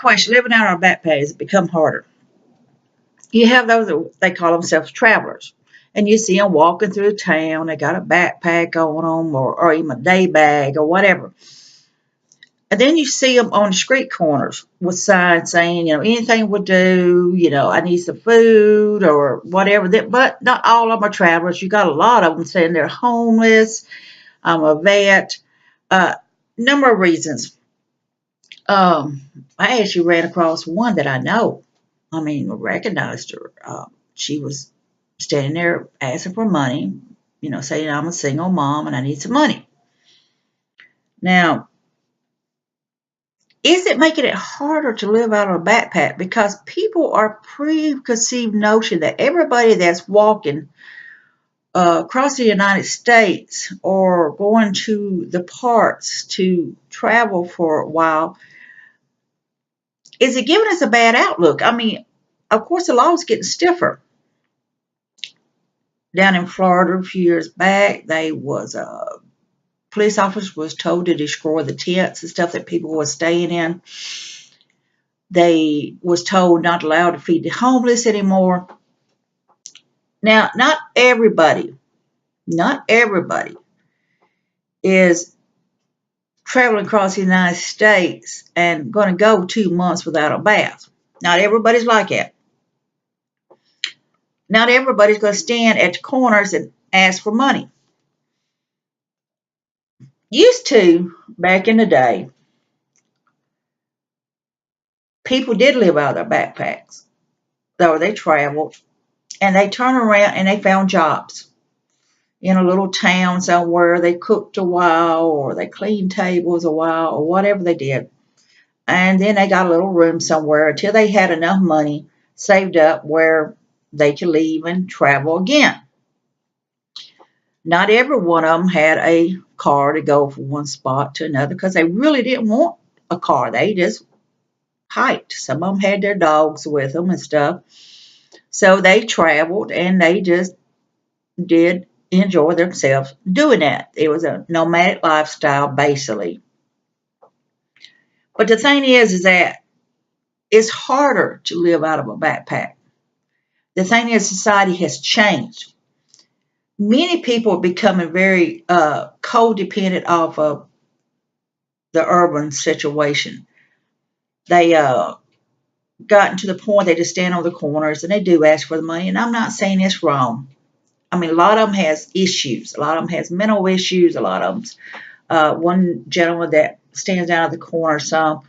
question, living out on a backpack has become harder. You have those that they call themselves travelers. And you see them walking through town. They got a backpack on them or even a day bag or whatever. And then you see them on the street corners with signs saying, anything will do, I need some food or whatever. But not all of them are travelers. You got a lot of them saying they're homeless. I'm a vet. Number of reasons. I actually ran across one that I know. Recognized her. She was standing there asking for money, saying I'm a single mom and I need some money. Now, is it making it harder to live out of a backpack? Because people are preconceived notion that everybody that's walking across the United States or going to the parks to travel for a while, is it giving us a bad outlook? Of course, the law is getting stiffer. Down in Florida a few years back, police officer was told to destroy the tents and stuff that people were staying in. They was told not allowed to feed the homeless anymore. Now, not everybody is traveling across the United States and going to go 2 months without a bath. Not everybody's like that. Not everybody's going to stand at the corners and ask for money. Used to, back in the day, people did live out of their backpacks. So they traveled and they turned around and they found jobs in a little town somewhere. They cooked a while or they cleaned tables a while or whatever they did. And then they got a little room somewhere until they had enough money saved up where they could leave and travel again. Not every one of them had a car to go from one spot to another because they really didn't want a car. They just hiked. Some of them had their dogs with them and stuff. So they traveled and they just did enjoy themselves doing that. It was a nomadic lifestyle, basically. But the thing is that it's harder to live out of a backpack. The thing is, society has changed. Many people are becoming very codependent off of the urban situation. They gotten to the point they just stand on the corners and they do ask for the money. And I'm not saying it's wrong. A lot of them has issues. A lot of them has mental issues. A lot of them. One gentleman that stands down at the corner some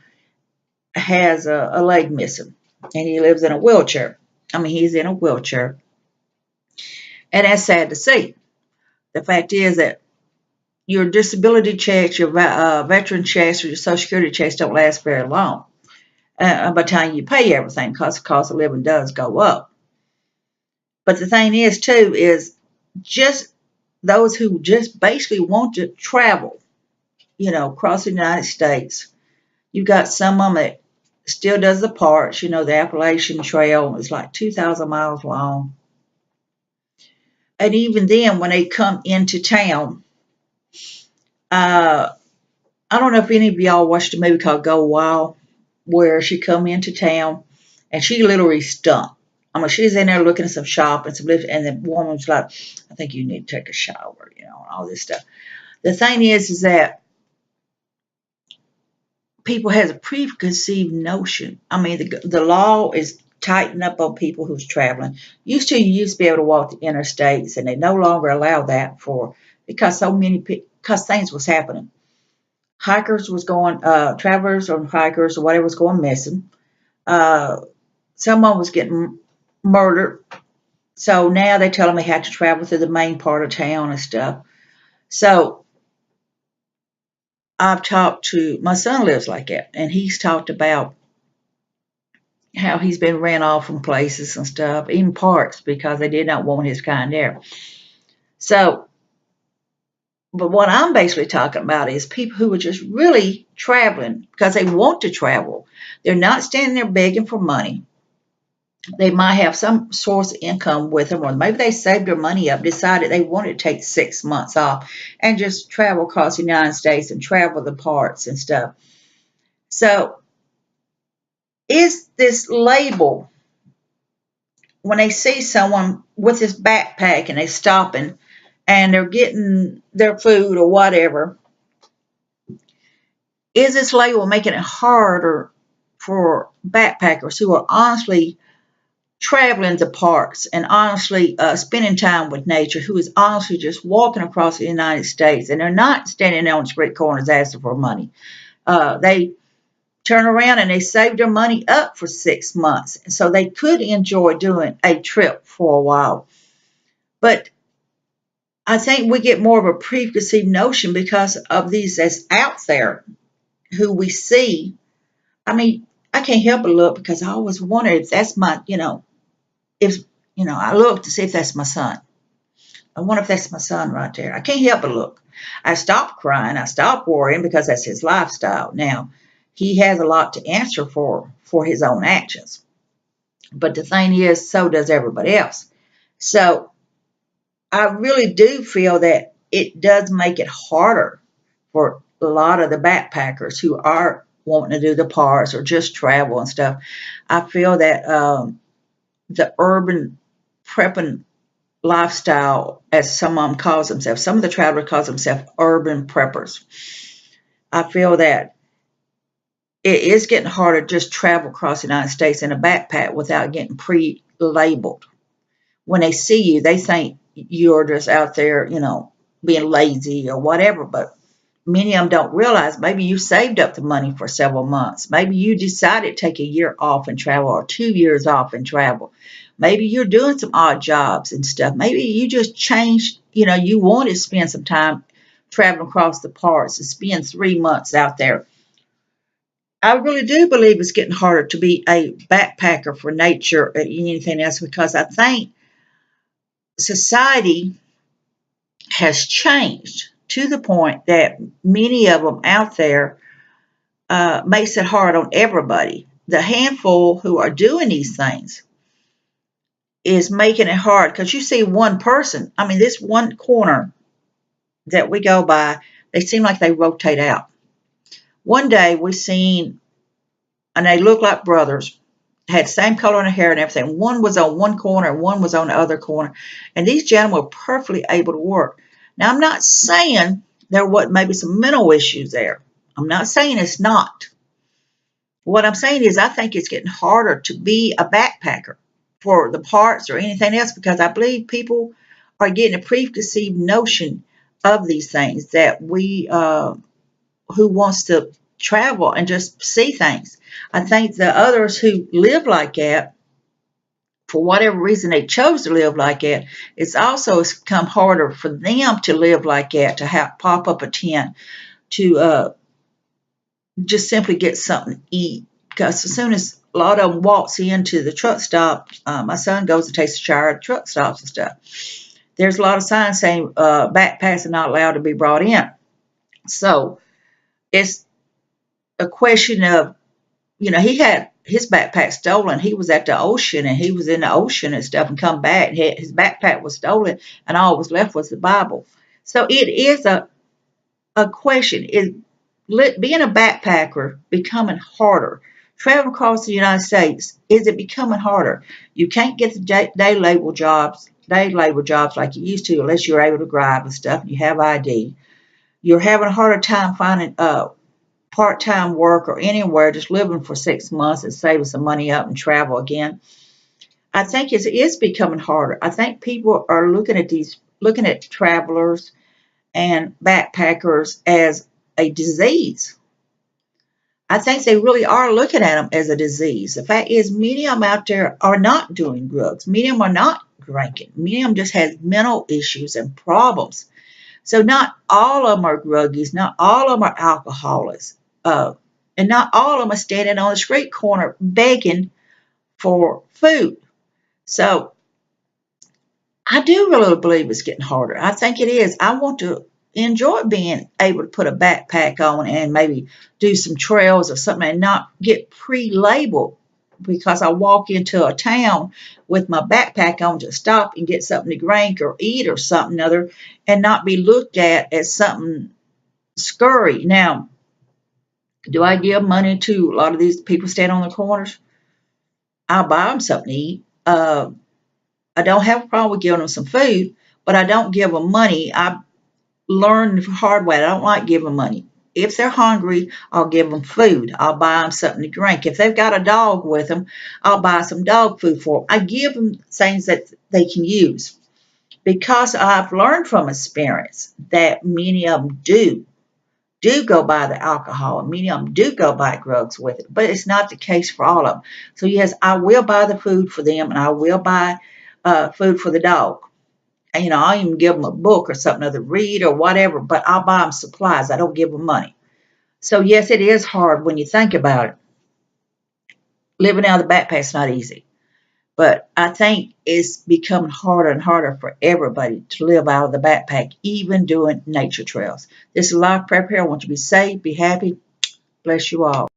has a leg missing, and he lives in a wheelchair. He's in a wheelchair, and that's sad to see. The fact is that your disability checks, your veteran checks, or your Social Security checks don't last very long. By the time you pay everything, because the cost of living does go up. But the thing is, too, is just those who just basically want to travel, across the United States. You've got some of them that still does the parts. The Appalachian Trail is like 2,000 miles long. And even then, when they come into town, I don't know if any of y'all watched a movie called Go Wild, where she come into town and she literally stumped. She's in there looking at some shop and some lift, and the woman's like, I think you need to take a shower, and all this stuff. The thing is that people has a preconceived notion. The law is tightened up on people who's traveling. You used to be able to walk the interstates, and they no longer allow that because things was happening. Hikers was going, travelers or hikers or whatever was going missing. Someone was getting murdered. So now they tell them they have to travel through the main part of town and stuff. So I've talked to, my son lives like that, and he's talked about how he's been ran off from places and stuff, even parks, because they did not want his kind there. So, but what I'm basically talking about is people who are just really traveling because they want to travel. They're not standing there begging for money. They might have some source of income with them, or maybe they saved their money up, decided they wanted to take 6 months off and just travel across the United States and travel the parts and stuff. So Is this label, when they see someone with this backpack and they stopping and they're getting their food or whatever, is this label making it harder for backpackers who are honestly traveling to parks and honestly spending time with nature, who is honestly just walking across the United States, and they're not standing there on street corners asking for money. They turn around and they save their money up for 6 months, so they could enjoy doing a trip for a while. But I think we get more of a preconceived notion because of these that's out there who we see. I mean, I can't help but look because I always wonder if that's my, if, I look to see if that's my son. I wonder if that's my son right there. I can't help but look. I stopped crying. I stopped worrying because that's his lifestyle. Now, he has a lot to answer for his own actions. But the thing is, so does everybody else. So I really do feel that it does make it harder for a lot of the backpackers who are wanting to do the parks or just travel and stuff. I feel that the urban prepping lifestyle, as some of them calls themselves, some of the travelers call themselves urban preppers. I feel that it is getting harder to just travel across the United States in a backpack without getting pre-labeled. When they see you, they think you're just out there, being lazy or whatever. But many of them don't realize maybe you saved up the money for several months. Maybe you decided to take a year off and travel or 2 years off and travel. Maybe you're doing some odd jobs and stuff. Maybe you just changed, you want to spend some time traveling across the parts and spend 3 months out there. I really do believe it's getting harder to be a backpacker for nature or anything else because I think society has changed to the point that many of them out there makes it hard on everybody. The handful who are doing these things is making it hard because you see one person. I mean, this one corner that we go by, they seem like they rotate out. One day we seen, and they look like brothers, had the same color in their hair and everything. One was on one corner and one was on the other corner. And these gentlemen were perfectly able to work. Now, I'm not saying there wasn't maybe some mental issues there. I'm not saying it's not. What I'm saying is I think it's getting harder to be a backpacker for the parts or anything else because I believe people are getting a preconceived notion of these things that we who wants to travel and just see things. I think the others who live like that, for whatever reason they chose to live like that, it's also become harder for them to live like that, to have pop up a tent, to just simply get something to eat. Because as soon as a lot of them walks into the truck stop, my son goes to take a shower at truck stops and stuff. There's a lot of signs saying backpacks are not allowed to be brought in. So it's a question of, he had his backpack stolen. He was at the ocean and he was in the ocean and stuff and come back. His backpack was stolen and all was left was the Bible. So it is a question. Is being a backpacker becoming harder? Traveling across the United States, is it becoming harder? You can't get the day labor jobs like you used to unless you're able to drive and stuff and you have ID. You're having a harder time finding part-time work or anywhere, just living for 6 months and saving some money up and travel again. I think it is becoming harder. I think people are looking at travelers and backpackers as a disease. I think they really are looking at them as a disease. The fact is, many of them out there are not doing drugs. Many of them are not drinking. Many of them just have mental issues and problems. So not all of them are druggies. Not all of them are alcoholics. And not all of them are standing on the street corner begging for food. So I do really believe it's getting harder. I think it is. I want to enjoy being able to put a backpack on and maybe do some trails or something and not get pre-labeled because I walk into a town with my backpack on to stop and get something to drink or eat or something other and not be looked at as something scurry. Now, Do I give money to a lot of these people standing on the corners? I'll buy them something to eat. I don't have a problem with giving them some food, but I don't give them money. I learned the hard way. I don't like giving money. If they're hungry, I'll give them food. I'll buy them something to drink. If they've got a dog with them, I'll buy some dog food for them. I give them things that they can use because I've learned from experience that many of them do go buy the alcohol, and many of them do go buy drugs with it, but it's not the case for all of them. So yes, I will buy the food for them, and I will buy food for the dog. And, I'll even give them a book or something to read or whatever, but I'll buy them supplies. I don't give them money. So yes, it is hard when you think about it. Living out of the backpack's not easy. But I think it's becoming harder and harder for everybody to live out of the backpack, even doing nature trails. This is Life Prep here. I want you to be safe, be happy. Bless you all.